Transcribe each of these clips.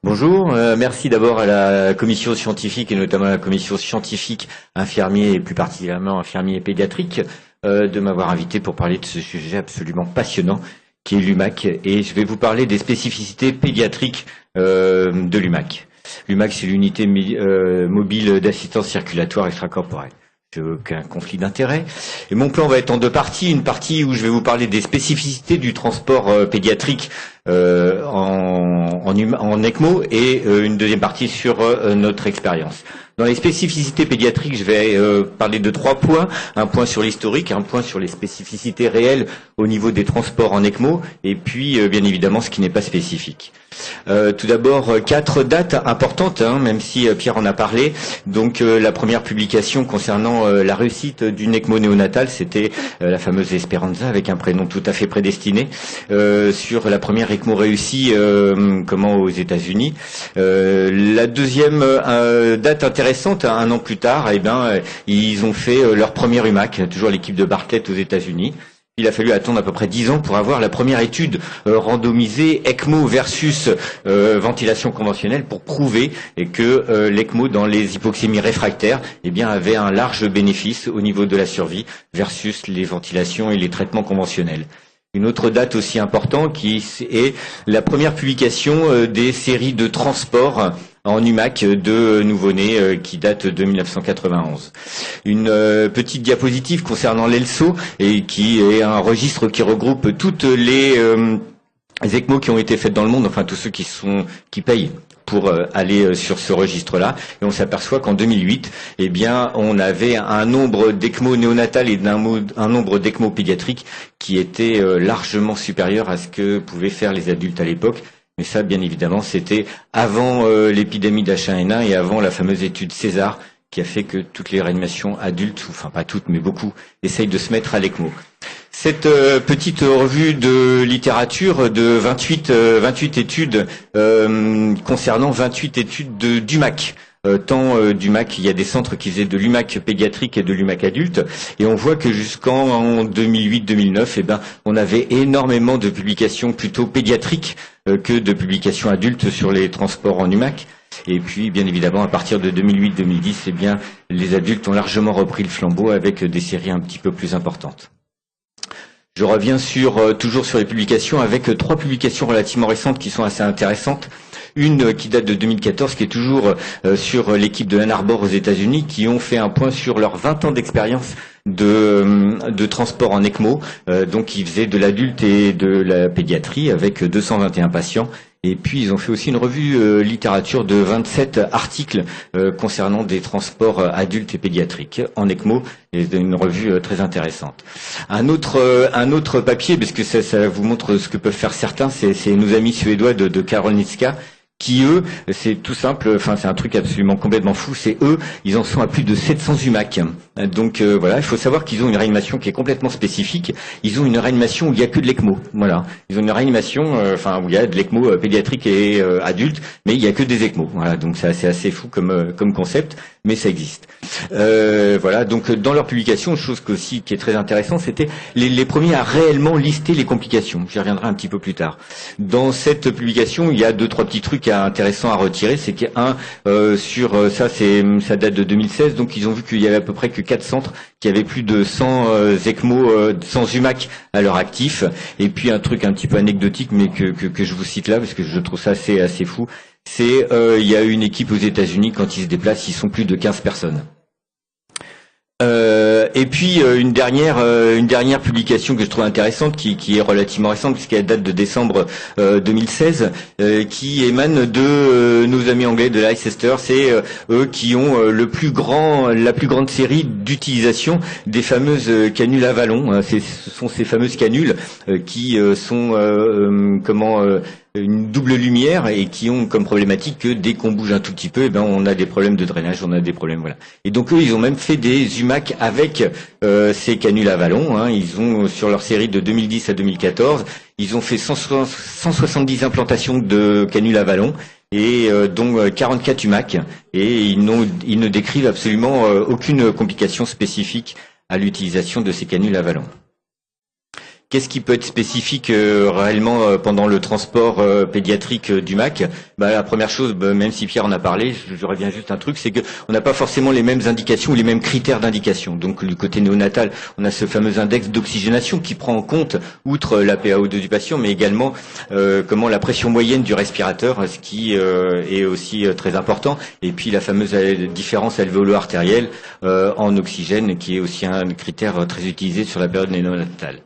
Bonjour, merci d'abord à la commission scientifique et notamment à la commission scientifique infirmier et plus particulièrement infirmier pédiatrique de m'avoir invité pour parler de ce sujet absolument passionnant qui est l'UMAC, et je vais vous parler des spécificités pédiatriques de l'UMAC. L'UMAC, c'est l'unité mobile d'assistance circulatoire extracorporelle. Je n'ai aucun conflit d'intérêt. Et mon plan va être en deux parties. Une partie où je vais vous parler des spécificités du transport pédiatrique en ECMO, et une deuxième partie sur notre expérience. Dans les spécificités pédiatriques, je vais parler de 3 points. Un point sur l'historique, un point sur les spécificités réelles au niveau des transports en ECMO, et puis bien évidemment ce qui n'est pas spécifique. Tout d'abord, 4 dates importantes, même si Pierre en a parlé. Donc la première publication concernant la réussite d'une ECMO néonatale, c'était la fameuse Esperanza, avec un prénom tout à fait prédestiné, sur la première ECMO réussie aux États-Unis. La deuxième date intéressante, un an plus tard, ils ont fait leur premier UMAC, toujours l'équipe de Bartlett aux États-Unis. Il a fallu attendre à peu près 10 ans pour avoir la première étude randomisée ECMO versus ventilation conventionnelle pour prouver que l'ECMO dans les hypoxémies réfractaires avait un large bénéfice au niveau de la survie versus les ventilations et les traitements conventionnels. Une autre date aussi importante qui est la première publication des séries de transport en UMAC de nouveau-nés qui date de 1991. Une petite diapositive concernant l'ELSO, et qui est un registre qui regroupe toutes les ECMO qui ont été faites dans le monde, enfin tous ceux qui payent pour aller sur ce registre-là, et on s'aperçoit qu'en 2008, on avait un nombre d'ECMO néonatal et un nombre d'ECMO pédiatriques qui était largement supérieur à ce que pouvaient faire les adultes à l'époque. Mais ça, bien évidemment, c'était avant l'épidémie d'H1N1 et avant la fameuse étude César, qui a fait que toutes les réanimations adultes, enfin pas toutes, mais beaucoup, essayent de se mettre à l'ECMO. Cette petite revue de littérature de 28 études concernant 28 études d'UMAC. d'UMAC, il y a des centres qui faisaient de l'UMAC pédiatrique et de l'UMAC adulte, et on voit que jusqu'en 2008-2009, on avait énormément de publications plutôt pédiatriques que de publications adultes sur les transports en UMAC. Et puis, bien évidemment, à partir de 2008-2010, les adultes ont largement repris le flambeau avec des séries un petit peu plus importantes. Je reviens toujours sur les publications, avec 3 publications relativement récentes qui sont assez intéressantes. Une qui date de 2014, qui est toujours sur l'équipe de Ann Arbor aux États-Unis, qui ont fait un point sur leurs 20 ans d'expérience de transport en ECMO. Donc ils faisaient de l'adulte et de la pédiatrie avec 221 patients. Et puis ils ont fait aussi une revue littérature de 27 articles concernant des transports adultes et pédiatriques en ECMO, et une revue très intéressante. Un autre papier, parce que ça vous montre ce que peuvent faire certains, c'est nos amis suédois de Karolinska, qui eux, c'est tout simple, c'est un truc absolument complètement fou, ils en sont à plus de 700 UMAC. Donc voilà, il faut savoir qu'ils ont une réanimation qui est complètement spécifique. Ils ont une réanimation où il n'y a que de l'ECMO. Voilà, ils ont une réanimation, où il y a de l'ECMO pédiatrique et adulte, mais il n'y a que des ECMO. Voilà, donc c'est assez fou comme concept, mais ça existe. Voilà, donc dans leur publication, une chose qui est très intéressante, c'était les premiers à réellement lister les complications. J'y reviendrai un petit peu plus tard. Dans cette publication, il y a 2-3 petits trucs intéressants à retirer. C'est qu'un ça date de 2016, donc ils ont vu qu'il y avait à peu près que 4 centres qui avaient plus de 100 ECMO, 100 UMAC à leur actif. Et puis un truc un petit peu anecdotique, mais que je vous cite là, parce que je trouve ça assez fou, c'est il y a une équipe aux États-Unis, quand ils se déplacent, ils sont plus de 15 personnes. Et puis une dernière publication que je trouve intéressante, qui est relativement récente puisqu'elle date de décembre 2016, qui émane de nos amis anglais de Leicester. C'est eux qui ont la plus grande série d'utilisation des fameuses canules à vallon. Ce sont ces fameuses canules qui sont une double lumière, et qui ont comme problématique que dès qu'on bouge un tout petit peu, on a des problèmes de drainage, on a des problèmes, voilà. Et donc eux, ils ont même fait des UMAC avec ces canules à vallon. Ils ont, sur leur série de 2010 à 2014, ils ont fait 170 implantations de canules à vallon, et dont 44 UMAC, et ils ne décrivent absolument aucune complication spécifique à l'utilisation de ces canules à vallon. Qu'est-ce qui peut être spécifique réellement pendant le transport pédiatrique du MAC? La première chose, même si Pierre en a parlé, je reviens juste un truc, c'est que on n'a pas forcément les mêmes indications ou les mêmes critères d'indication. Donc du côté néonatal, on a ce fameux index d'oxygénation qui prend en compte, outre la PaO2 du patient, mais également comment la pression moyenne du respirateur, ce qui est aussi très important, et puis la fameuse différence alvéolo-artérielle en oxygène, qui est aussi un critère très utilisé sur la période néonatale.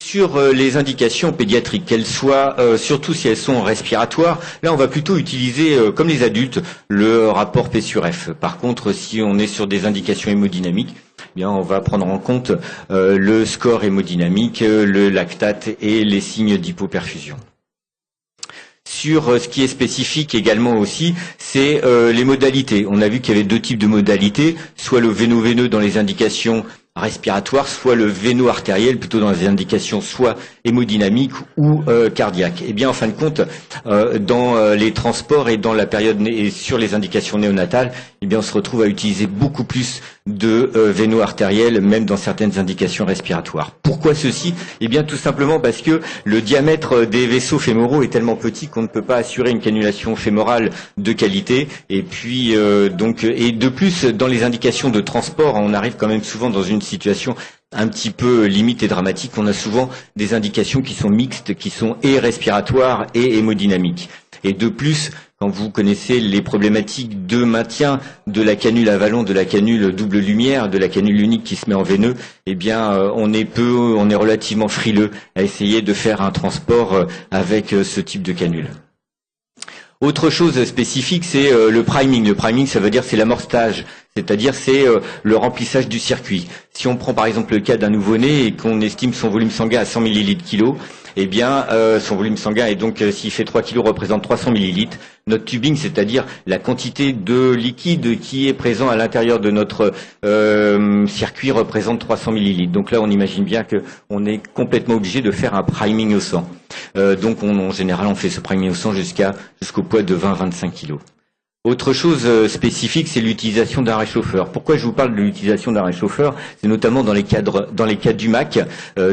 Sur les indications pédiatriques, qu'elles soient, surtout si elles sont respiratoires, là on va plutôt utiliser, comme les adultes, le rapport P sur F. Par contre, si on est sur des indications hémodynamiques, eh bien on va prendre en compte le score hémodynamique, le lactate et les signes d'hypoperfusion. Sur ce qui est spécifique également aussi, c'est les modalités. On a vu qu'il y avait deux types de modalités, soit le véno-veineux dans les indications respiratoire, soit le véno-artériel, plutôt dans les indications soit hémodynamiques ou cardiaques. Et bien en fin de compte, dans les transports et dans la période et sur les indications néonatales, eh bien on se retrouve à utiliser beaucoup plus de véno-artériel, même dans certaines indications respiratoires. Pourquoi ceci? Eh bien tout simplement parce que le diamètre des vaisseaux fémoraux est tellement petit qu'on ne peut pas assurer une cannulation fémorale de qualité. Et puis et de plus, dans les indications de transport, on arrive quand même souvent dans une situation un petit peu limite et dramatique. On a souvent des indications qui sont mixtes, qui sont et respiratoires et hémodynamiques. Et de plus, quand vous connaissez les problématiques de maintien de la canule à vallon, de la canule double lumière, de la canule unique qui se met en veineux, eh bien on est relativement frileux à essayer de faire un transport avec ce type de canule. Autre chose spécifique, c'est le priming. Le priming, ça veut dire c'est l'amorçage, c'est-à-dire c'est le remplissage du circuit. Si on prend par exemple le cas d'un nouveau-né et qu'on estime son volume sanguin à 100 ml/kg, eh bien son volume sanguin, et donc s'il fait 3 kg, représente 300 ml. Notre tubing, c'est-à-dire la quantité de liquide qui est présent à l'intérieur de notre circuit, représente 300 ml. Donc là, on imagine bien qu'on est complètement obligé de faire un priming au sang. Donc en général, on fait ce priming au sang jusqu'au poids de 20-25 kg. Autre chose spécifique, c'est l'utilisation d'un réchauffeur. Pourquoi je vous parle de l'utilisation d'un réchauffeur? C'est notamment dans les cadres du MAC,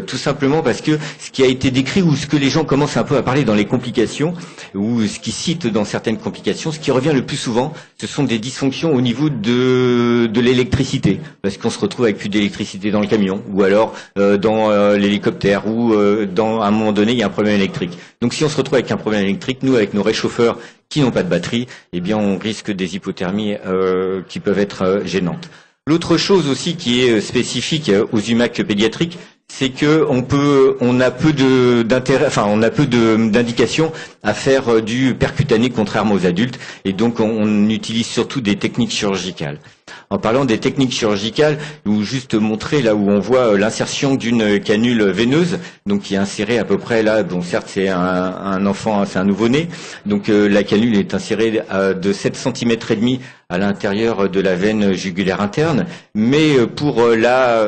tout simplement parce que ce qui a été décrit ou ce que les gens commencent un peu à parler dans les complications, ou ce qu'ils citent dans certaines complications, ce qui revient le plus souvent, ce sont des dysfonctions au niveau de l'électricité, parce qu'on se retrouve avec plus d'électricité dans le camion, ou alors dans l'hélicoptère, ou à un moment donné, il y a un problème électrique. Donc si on se retrouve avec un problème électrique, nous, avec nos réchauffeurs qui n'ont pas de batterie, eh bien on risque des hypothermies qui peuvent être gênantes. L'autre chose aussi qui est spécifique aux UMAC pédiatriques, c'est que on a peu d'indications à faire du percutané contrairement aux adultes, et donc on utilise surtout des techniques chirurgicales. En parlant des techniques chirurgicales, je vais vous juste montrer là où on voit l'insertion d'une canule veineuse, donc qui est insérée à peu près là, bon certes c'est un enfant, c'est un nouveau-né, donc la canule est insérée de 7 cm et demi à l'intérieur de la veine jugulaire interne, mais pour la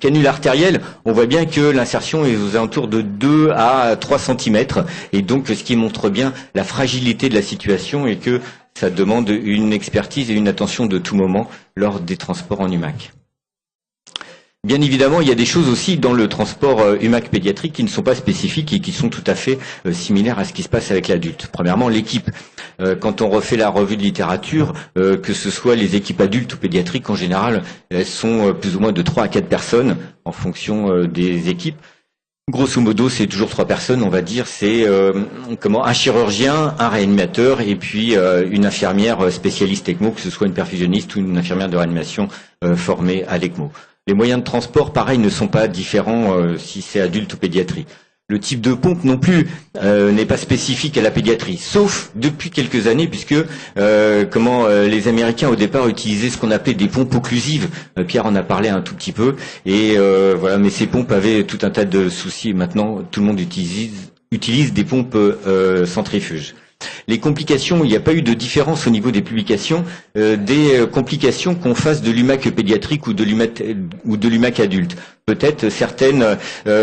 canule artérielle, on voit bien que l'insertion est aux alentours de 2 à 3 cm, et donc ce qui montre bien la fragilité de la situation et que ça demande une expertise et une attention de tout moment lors des transports en UMAC. Bien évidemment, il y a des choses aussi dans le transport UMAC pédiatrique qui ne sont pas spécifiques et qui sont tout à fait similaires à ce qui se passe avec l'adulte. Premièrement, l'équipe. Quand on refait la revue de littérature, que ce soit les équipes adultes ou pédiatriques, en général, elles sont plus ou moins de 3 à 4 personnes en fonction des équipes. Grosso modo, c'est toujours 3 personnes, on va dire. C'est un chirurgien, un réanimateur et puis une infirmière spécialiste ECMO, que ce soit une perfusionniste ou une infirmière de réanimation formée à l'ECMO. Les moyens de transport, pareil, ne sont pas différents si c'est adulte ou pédiatrie. Le type de pompe non plus n'est pas spécifique à la pédiatrie, sauf depuis quelques années, puisque les Américains au départ utilisaient ce qu'on appelait des pompes occlusives. Pierre en a parlé un tout petit peu, et voilà. Mais ces pompes avaient tout un tas de soucis. Et maintenant, tout le monde utilise des pompes centrifuges. Les complications, il n'y a pas eu de différence au niveau des publications des complications qu'on fasse de l'UMAC pédiatrique ou de l'UMAC adulte. Peut-être certaines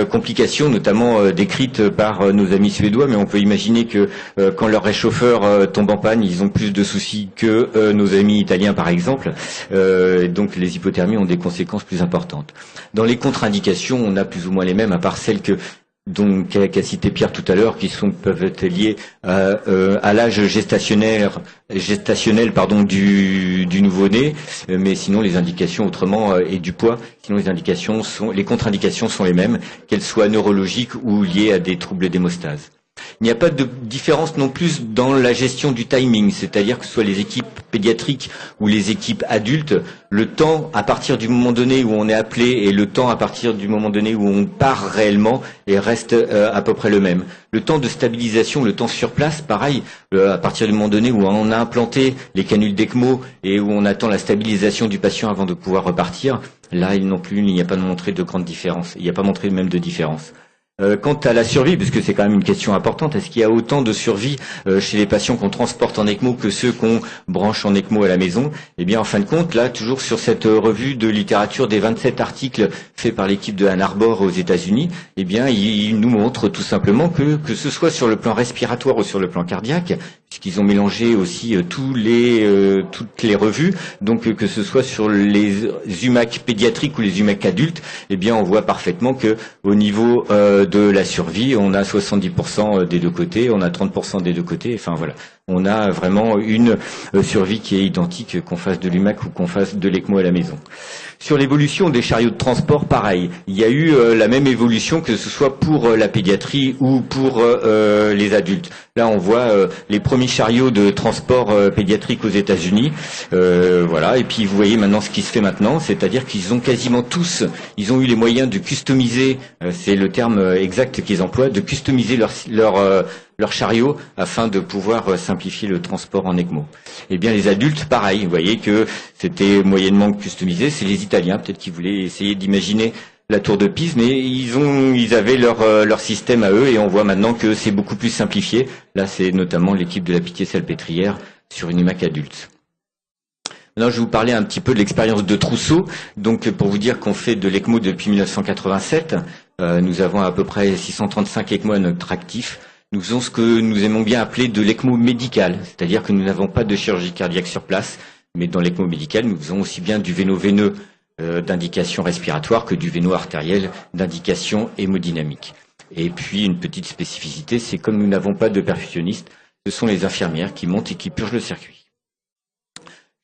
complications, notamment décrites par nos amis suédois, mais on peut imaginer que quand leur réchauffeur tombe en panne, ils ont plus de soucis que nos amis italiens, par exemple. Donc les hypothermies ont des conséquences plus importantes. Dans les contre-indications, on a plus ou moins les mêmes, à part celles que qu'a cité Pierre tout à l'heure, qui peuvent être liées à l'âge gestationnel du nouveau-né, mais sinon les indications autrement et du poids, sinon les contre-indications sont les mêmes, qu'elles soient neurologiques ou liées à des troubles d'hémostase. Il n'y a pas de différence non plus dans la gestion du timing, c'est-à-dire que ce soit les équipes pédiatriques ou les équipes adultes, le temps à partir du moment donné où on est appelé et le temps à partir du moment donné où on part réellement et reste à peu près le même. Le temps de stabilisation, le temps sur place, pareil, à partir du moment donné où on a implanté les canules d'ECMO et où on attend la stabilisation du patient avant de pouvoir repartir, là non plus il n'y a pas montré de grande différence, il n'y a pas montré même de différence. Quant à la survie, parce que c'est quand même une question importante, est-ce qu'il y a autant de survie chez les patients qu'on transporte en ECMO que ceux qu'on branche en ECMO à la maison? Eh bien, en fin de compte, là, toujours sur cette revue de littérature des 27 articles faits par l'équipe de Ann Arbor aux États-Unis, eh bien, il nous montre tout simplement que ce soit sur le plan respiratoire ou sur le plan cardiaque, puisqu'ils ont mélangé aussi toutes les revues, donc que ce soit sur les UMAC pédiatriques ou les UMAC adultes, eh bien, on voit parfaitement que au niveau de la survie, on a 70% des deux côtés, on a 30% des deux côtés, enfin voilà. On a vraiment une survie qui est identique qu'on fasse de l'UMAC ou qu'on fasse de l'ECMO à la maison. Sur l'évolution des chariots de transport, pareil. Il y a eu la même évolution que ce soit pour la pédiatrie ou pour les adultes. Là, on voit les premiers chariots de transport pédiatrique aux États-Unis. Voilà. Et puis, vous voyez maintenant ce qui se fait maintenant, c'est-à-dire qu'ils ont quasiment tous, ils ont eu les moyens de customiser, c'est le terme exact qu'ils emploient, de customiser leur chariot afin de pouvoir simplifier le transport en ECMO. Eh bien, les adultes, pareil, vous voyez que c'était moyennement customisé. C'est les Italiens, peut-être, qui voulaient essayer d'imaginer la tour de Pise, mais ils avaient leur système à eux et on voit maintenant que c'est beaucoup plus simplifié. Là, c'est notamment l'équipe de la Pitié-Salpêtrière sur une UMAC adulte. Maintenant, je vais vous parler un petit peu de l'expérience de Trousseau. Donc, pour vous dire qu'on fait de l'ECMO depuis 1987, nous avons à peu près 635 ECMO à notre actif. Nous faisons ce que nous aimons bien appeler de l'ECMO médical, c'est-à-dire que nous n'avons pas de chirurgie cardiaque sur place, mais dans l'ECMO médical, nous faisons aussi bien du véno-veineux d'indication respiratoire que du véno-artériel d'indication hémodynamique. Et puis, une petite spécificité, c'est comme nous n'avons pas de perfusionniste, ce sont les infirmières qui montent et qui purgent le circuit.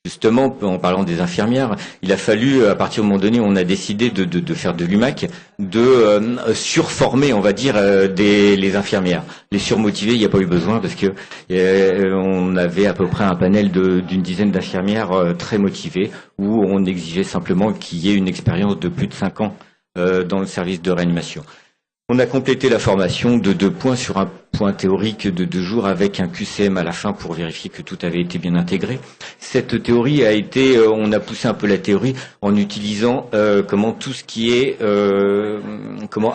Justement, en parlant des infirmières, il a fallu, à partir du moment donné où on a décidé de faire de l'UMAC, de surformer, on va dire, les infirmières. Les surmotiver, il n'y a pas eu besoin parce que on avait à peu près un panel d'une dizaine d'infirmières très motivées où on exigeait simplement qu'il y ait une expérience de plus de 5 ans dans le service de réanimation. On a complété la formation de 2 points sur un point théorique de 2 jours avec un QCM à la fin pour vérifier que tout avait été bien intégré. Cette théorie a été, on a poussé un peu la théorie en utilisant tout ce qui est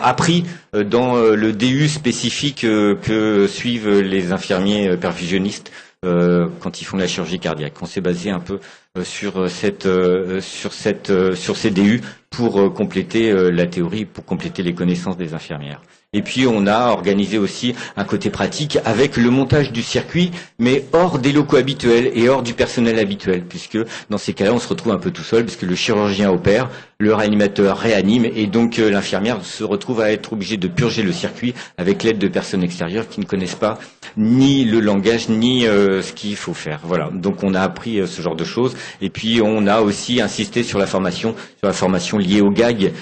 appris dans le DU spécifique que suivent les infirmiers perfusionnistes quand ils font la chirurgie cardiaque. On s'est basé un peu sur ces DU pour compléter la théorie, pour compléter les connaissances des infirmières. Et puis on a organisé aussi un côté pratique avec le montage du circuit, mais hors des locaux habituels et hors du personnel habituel, puisque dans ces cas-là on se retrouve un peu tout seul, puisque le chirurgien opère, le réanimateur réanime, et donc l'infirmière se retrouve à être obligée de purger le circuit avec l'aide de personnes extérieures qui ne connaissent pas ni le langage, ni ce qu'il faut faire. Voilà, donc on a appris ce genre de choses, et puis on a aussi insisté sur la formation liée au gag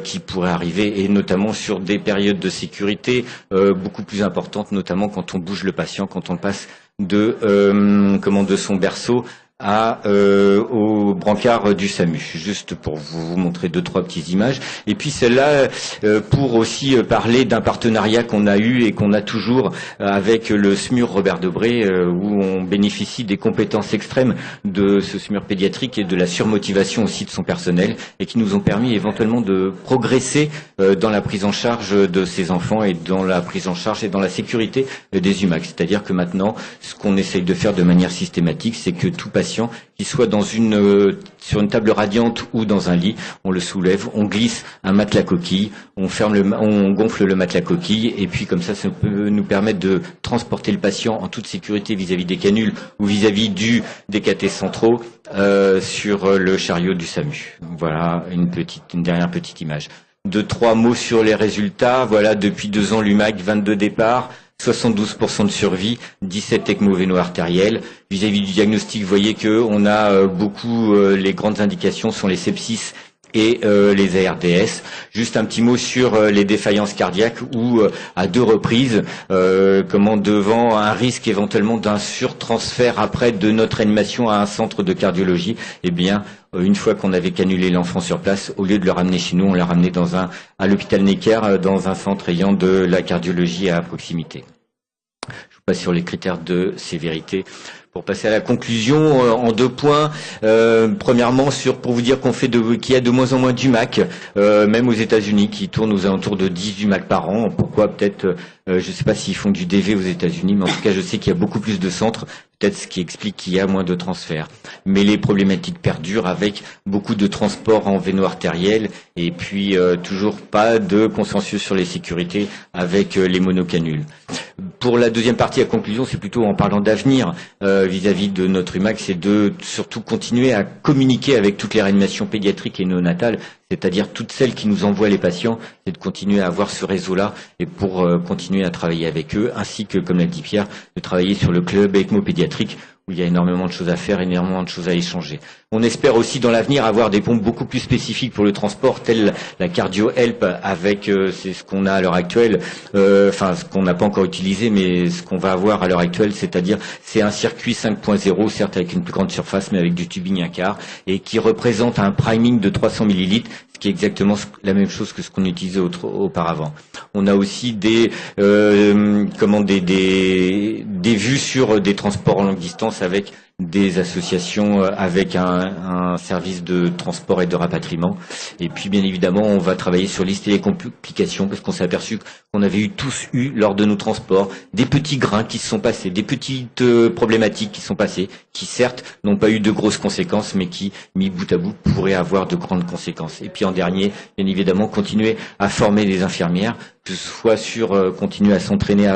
qui pourrait arriver, et notamment sur des périodes de sécurité beaucoup plus importantes, notamment quand on bouge le patient, quand on le passe de son berceau au brancard du SAMU, juste pour vous montrer 2-3 petites images. Et puis celle-là, pour aussi parler d'un partenariat qu'on a eu et qu'on a toujours avec le SMUR Robert Debré, où on bénéficie des compétences extrêmes de ce SMUR pédiatrique et de la surmotivation aussi de son personnel, et qui nous ont permis éventuellement de progresser dans la prise en charge de ces enfants et dans la prise en charge et dans la sécurité des UMAC. C'est-à-dire que maintenant, ce qu'on essaye de faire de manière systématique, c'est que tout patient qui soit sur une table radiante ou dans un lit, on le soulève, on glisse un matelas coquille, on gonfle le matelas coquille, et puis comme ça peut nous permettre de transporter le patient en toute sécurité vis-à-vis des canules ou vis-à-vis des cathéters centraux sur le chariot du SAMU. Voilà une dernière petite image. de 3 mots sur les résultats. Voilà, depuis 2 ans, l'UMAC, 22 départs, 72% de survie, 17 ECMO véno-artériels. Vis-à-vis du diagnostic, vous voyez que on a beaucoup, les grandes indications sont les sepsis et les ARDS. Juste un petit mot sur les défaillances cardiaques où à 2 reprises, devant un risque éventuellement d'un surtransfert après de notre animation à un centre de cardiologie, eh bien une fois qu'on avait cannulé l'enfant sur place, au lieu de le ramener chez nous, on l'a ramené à l'hôpital Necker, dans un centre ayant de la cardiologie à proximité. Je vous passe sur les critères de sévérité. Pour passer à la conclusion, en 2 points. Premièrement, pour vous dire qu'il y a de moins en moins d'UMAC, même aux États-Unis, qui tournent aux alentours de 10 UMAC par an. Pourquoi? Peut-être, je ne sais pas s'ils font du DV aux États-Unis, mais en tout cas, je sais qu'il y a beaucoup plus de centres. Peut-être ce qui explique qu'il y a moins de transferts. Mais les problématiques perdurent avec beaucoup de transports en véno-artériel et puis toujours pas de consensus sur les sécurités avec les monocanules. Pour la deuxième partie, la conclusion, c'est plutôt en parlant d'avenir vis-à-vis de notre UMAC, c'est de surtout continuer à communiquer avec toutes les réanimations pédiatriques et néonatales, c'est-à-dire toutes celles qui nous envoient les patients, c'est de continuer à avoir ce réseau-là et pour continuer à travailler avec eux, ainsi que, comme l'a dit Pierre, de travailler sur le club ECMO pédiatrique où il y a énormément de choses à faire, énormément de choses à échanger. On espère aussi dans l'avenir avoir des pompes beaucoup plus spécifiques pour le transport, telle la Cardio Help avec c'est ce qu'on a à l'heure actuelle, ce qu'on n'a pas encore utilisé, mais ce qu'on va avoir à l'heure actuelle, c'est-à-dire c'est un circuit 5.0, certes avec une plus grande surface, mais avec du tubing à quart, et qui représente un priming de 300 millilitres, ce qui est exactement la même chose que ce qu'on utilisait auparavant. On a aussi des vues sur des transports en longue distance avec des associations, avec un service de transport et de rapatriement. Et puis bien évidemment, on va travailler sur lister les complications parce qu'on s'est aperçu qu'on avait tous eu lors de nos transports des petits grains qui se sont passés, des petites problématiques qui sont passées, qui certes n'ont pas eu de grosses conséquences, mais qui, mis bout à bout, pourraient avoir de grandes conséquences. Et puis en dernier, bien évidemment, continuer à former les infirmières, que ce soit sur continuer à s'entraîner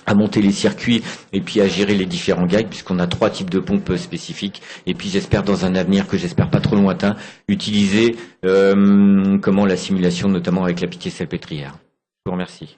à monter les circuits et puis à gérer les différents guides, puisqu'on a 3 types de pompes spécifiques. Et puis j'espère dans un avenir que j'espère pas trop lointain, utiliser la simulation, notamment avec la piquée salpêtrière. Je vous remercie.